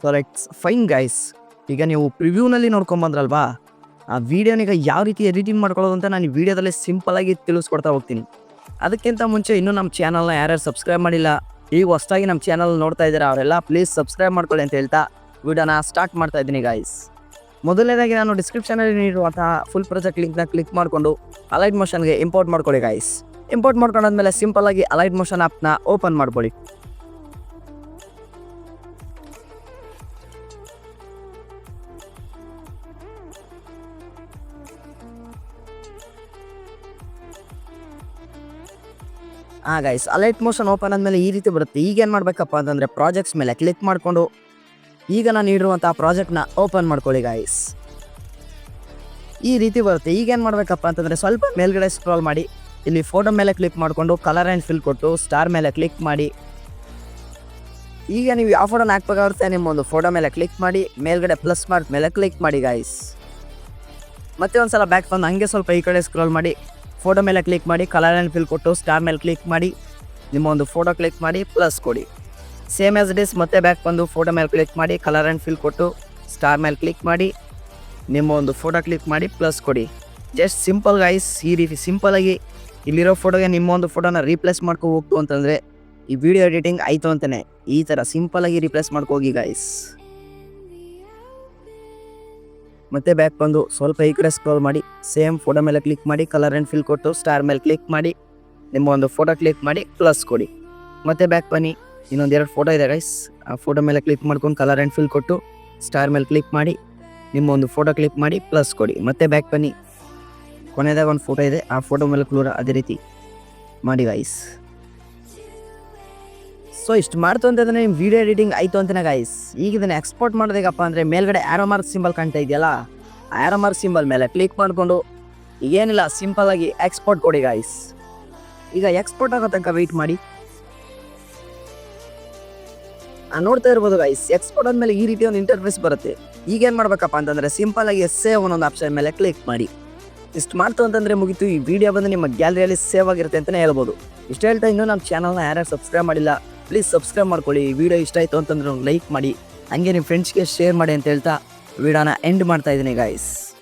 So it's fine guys. ಈಗ ನೀವು ಪ್ರಿವ್ಯೂನಲ್ಲಿ ನೋಡ್ಕೊಂಬಂದ್ರಲ್ವಾ, ಆ ವಿಡಿಯೋನೀಗ ಯಾವ ರೀತಿ ಎಡಿಟಿಂಗ್ ಮಾಡ್ಕೊಳ್ಳೋದು ಅಂತ ನಾನು ಈ ವಿಡಿಯೋದಲ್ಲಿ ಸಿಂಪಲಾಗಿ ತಿಳಿಸ್ಕೊಡ್ತಾ ಹೋಗ್ತೀನಿ. ಅದಕ್ಕಿಂತ ಮುಂಚೆ ಇನ್ನೂ ನಮ್ಮ ಚಾನಲ್ನ ಯಾರ್ಯಾರು ಸಬ್ಸ್ಕ್ರೈಬ್ ಮಾಡಿಲ್ಲ, ಈಗ ಹೊಸದಾಗಿ ನಮ್ಮ ಚಾನಲ್ ನೋಡ್ತಾ ಇದ್ದಾರೆ ಅವರೆಲ್ಲ ಪ್ಲೀಸ್ ಸಬ್ಸ್ಕ್ರೈಬ್ ಮಾಡ್ಕೊಳ್ಳಿ ಅಂತ ಹೇಳ್ತಾ ವಿಡಿಯೋನ ಸ್ಟಾರ್ಟ್ ಮಾಡ್ತಾ ಇದ್ದೀನಿ ಗೈಸ್. ಮೊದಲನೇದಾಗಿ ನಾನು ಡಿಸ್ಕ್ರಿಪ್ಷನಲ್ಲಿ ನೀಡುವಂತಹ ಫುಲ್ ಪ್ರಾಜೆಕ್ಟ್ ಲಿಂಕ್ನ ಕ್ಲಿಕ್ ಮಾಡಿಕೊಂಡು ಅಲೈಟ್ ಮೋಷನ್ಗೆ ಇಂಪೋರ್ಟ್ ಮಾಡ್ಕೊಳ್ಳಿ ಗೈಸ್. ಇಂಪೋರ್ಟ್ ಮಾಡ್ಕೊಂಡಾದ್ಮೇಲೆ ಸಿಂಪಲಾಗಿ ಅಲೈಟ್ ಮೋಷನ್ ಆ್ಯಪ್ನ ಓಪನ್ ಮಾಡ್ಕೊಳ್ಳಿ. ಗೈಸ್, ಅಲೈಟ್ ಮೋಷನ್ ಓಪನ್ ಆದಮೇಲೆ ಈ ರೀತಿ ಬರುತ್ತೆ. ಈಗೇನು ಮಾಡಬೇಕಪ್ಪ ಅಂತಂದರೆ ಪ್ರಾಜೆಕ್ಟ್ಸ್ ಮೇಲೆ ಕ್ಲಿಕ್ ಮಾಡಿಕೊಂಡು ಈಗ ನಾನು ನೀಡಿರುವಂಥ ಪ್ರಾಜೆಕ್ಟ್ನ ಓಪನ್ ಮಾಡ್ಕೊಳ್ಳಿ ಗೈಸ್. ಈ ರೀತಿ ಬರುತ್ತೆ. ಈಗೇನು ಮಾಡಬೇಕಪ್ಪ ಅಂತಂದರೆ ಸ್ವಲ್ಪ ಮೇಲ್ಗಡೆ ಸ್ಕ್ರೋಲ್ ಮಾಡಿ ಇಲ್ಲಿ ಫೋಟೋ ಮೇಲೆ ಕ್ಲಿಕ್ ಮಾಡಿಕೊಂಡು ಕಲರ್ ಆ್ಯಂಡ್ ಫಿಲ್ ಕೊಟ್ಟು ಸ್ಟಾರ್ ಮೇಲೆ ಕ್ಲಿಕ್ ಮಾಡಿ. ಈಗ ನೀವು ಯಾವ ಫೋಟೋನ ಹಾಕ್ಬೇಕಾಗುತ್ತೆ ನಿಮ್ಮ ಒಂದು ಫೋಟೋ ಮೇಲೆ ಕ್ಲಿಕ್ ಮಾಡಿ ಮೇಲ್ಗಡೆ ಪ್ಲಸ್ ಮಾರ್ಕ್ ಮೇಲೆ ಕ್ಲಿಕ್ ಮಾಡಿ ಗೈಸ್. ಮತ್ತೆ ಒಂದು ಸಲ ಬ್ಯಾಕ್ ಬಂದು ಹಂಗೆ ಸ್ವಲ್ಪ ಈ ಕಡೆ ಸ್ಕ್ರೋಲ್ ಮಾಡಿ ಫೋಟೋ ಮೇಲೆ ಕ್ಲಿಕ್ ಮಾಡಿ ಕಲರ್ ಆ್ಯಂಡ್ ಫಿಲ್ ಕೊಟ್ಟು ಸ್ಟಾರ್ ಮೇಲೆ ಕ್ಲಿಕ್ ಮಾಡಿ ನಿಮ್ಮ ಒಂದು ಫೋಟೋ ಕ್ಲಿಕ್ ಮಾಡಿ ಪ್ಲಸ್ ಕೊಡಿ. ಸೇಮ್ ಆಸ್ ಇಟ್ ಇಸ್ ಮತ್ತೆ ಬ್ಯಾಕ್ ಬಂದು ಫೋಟೋ ಮೇಲೆ ಕ್ಲಿಕ್ ಮಾಡಿ ಕಲರ್ ಆ್ಯಂಡ್ ಫಿಲ್ ಕೊಟ್ಟು ಸ್ಟಾರ್ ಮೇಲೆ ಕ್ಲಿಕ್ ಮಾಡಿ ನಿಮ್ಮ ಒಂದು ಫೋಟೋ ಕ್ಲಿಕ್ ಮಾಡಿ ಪ್ಲಸ್ ಕೊಡಿ. Just simple guys. ಈ ರೀತಿ ಸಿಂಪಲಾಗಿ ಇಲ್ಲಿರೋ ಫೋಟೋಗೆ ನಿಮ್ಮ ಒಂದು ಫೋಟೋನ ರೀಪ್ಲೇಸ್ ಮಾಡ್ಕೊ ಹೋಗ್ತು ಅಂತಂದರೆ ಈ ವಿಡಿಯೋ ಎಡಿಟಿಂಗ್ ಆಯಿತು ಅಂತಲೇ. ಈ ಥರ ಸಿಂಪಲಾಗಿ ರೀಪ್ಲೇಸ್ ಮಾಡ್ಕೋಗಿ ಗೈಸ್. ಮತ್ತೆ ಬ್ಯಾಕ್ ಬಂದು ಸ್ವಲ್ಪ ಈ ಕಡೆ ಸ್ಕ್ರೋಲ್ ಮಾಡಿ ಸೇಮ್ ಫೋಟೋ ಮೇಲೆ ಕ್ಲಿಕ್ ಮಾಡಿ ಕಲರ್ ಆ್ಯಂಡ್ ಫಿಲ್ ಕೊಟ್ಟು ಸ್ಟಾರ್ ಮೇಲೆ ಕ್ಲಿಕ್ ಮಾಡಿ ನಿಮ್ಮ ಒಂದು ಫೋಟೋ ಕ್ಲಿಕ್ ಮಾಡಿ ಪ್ಲಸ್ ಕೊಡಿ. ಮತ್ತೆ ಬ್ಯಾಕ್ ಬನ್ನಿ, ಇನ್ನೊಂದು 2 ಫೋಟೋ ಇದೆ ಗೈಸ್. ಆ ಫೋಟೋ ಮೇಲೆ ಕ್ಲಿಕ್ ಮಾಡ್ಕೊಂಡು ಕಲರ್ ಆ್ಯಂಡ್ ಫಿಲ್ ಕೊಟ್ಟು ಸ್ಟಾರ್ ಮೇಲೆ ಕ್ಲಿಕ್ ಮಾಡಿ ನಿಮ್ಮ ಒಂದು ಫೋಟೋ ಕ್ಲಿಕ್ ಮಾಡಿ ಪ್ಲಸ್ ಕೊಡಿ. ಮತ್ತೆ ಬ್ಯಾಕ್ ಬನ್ನಿ, ಕೊನೆಯದಾಗ ಒಂದು ಫೋಟೋ ಇದೆ, ಆ ಫೋಟೋ ಮೇಲೆ ಕೂಡ ಅದೇ ರೀತಿ ಮಾಡಿ ಗೈಸ್. ಸೊ ಇಷ್ಟು ಮಾಡ್ತು ಅಂತಂದರೆ ನಿಮ್ಮ ವಿಡಿಯೋ ಎಡಿಟಿಂಗ್ ಆಯಿತು ಅಂತಲೇ ಗೈಸ್. ಈಗ ಇದನ್ನು ಎಕ್ಸ್ಪೋರ್ಟ್ ಮಾಡೋದೇಗಪ್ಪ ಅಂದರೆ ಮೇಲ್ಗಡೆ ಆ್ಯರೋ ಮಾರ್ಕ್ ಸಿಂಬಲ್ ಕಾಣ್ತಾ ಇದೆಯಲ್ಲ, ಆ ಆ್ಯರೋ ಮಾರ್ಕ್ ಸಿಂಬಲ್ ಮೇಲೆ ಕ್ಲಿಕ್ ಮಾಡಿಕೊಂಡು ಏನಿಲ್ಲ ಸಿಂಪಲಾಗಿ ಎಕ್ಸ್ಪೋರ್ಟ್ ಕೊಡಿ ಗೈಸ್. ಈಗ ಎಕ್ಸ್ಪೋರ್ಟ್ ಆಗೋ ತನಕ ವೆಯ್ಟ್ ಮಾಡಿ. ನೋಡ್ತಾ ಇರ್ಬೋದು ಗೈಸ್, ಎಕ್ಸ್ಪೋರ್ಟ್ ಆದಮೇಲೆ ಈ ರೀತಿ ಒಂದು ಇಂಟರ್ಫೇಸ್ ಬರುತ್ತೆ. ಈಗೇನು ಮಾಡಬೇಕಪ್ಪ ಅಂತಂದರೆ ಸಿಂಪಲಾಗಿ ಸೇವ್ ಅನ್ನೊಂದು ಆಪ್ಷನ್ ಮೇಲೆ ಕ್ಲಿಕ್ ಮಾಡಿ. ಇಷ್ಟು ಮಾಡ್ತು ಅಂತಂದರೆ ಮುಗಿತು, ಈ ವಿಡಿಯೋ ಬಂದು ನಿಮ್ಮ ಗ್ಯಾಲರಿಯಲ್ಲಿ ಸೇವ್ ಆಗಿರುತ್ತೆ ಅಂತಲೇ ಹೇಳ್ಬೋದು. ಇಷ್ಟು ಹೇಳ್ತಾ ಇನ್ನೂ ನಮ್ಮ ಚಾನಲ್ನ ಯಾರ್ಯಾರು ಸಬ್ಸ್ಕ್ರೈಬ್ ಮಾಡಿಲ್ಲ ಪ್ಲೀಸ್ ಸಬ್ಸ್ಕ್ರೈಬ್ ಮಾಡ್ಕೊಳ್ಳಿ. ಈ ವಿಡಿಯೋ ಇಷ್ಟ ಆಯಿತು ಅಂತಂದ್ರೆ ಲೈಕ್ ಮಾಡಿ, ಹಂಗೆ ನಿಮ್ಮ ಫ್ರೆಂಡ್ಸ್ಗೆ ಶೇರ್ ಮಾಡಿ ಅಂತ ಹೇಳ್ತಾ ವಿಡಿಯೋನ ಎಂಡ್ ಮಾಡ್ತಾ ಇದ್ದೀನಿ ಗೈಸ್.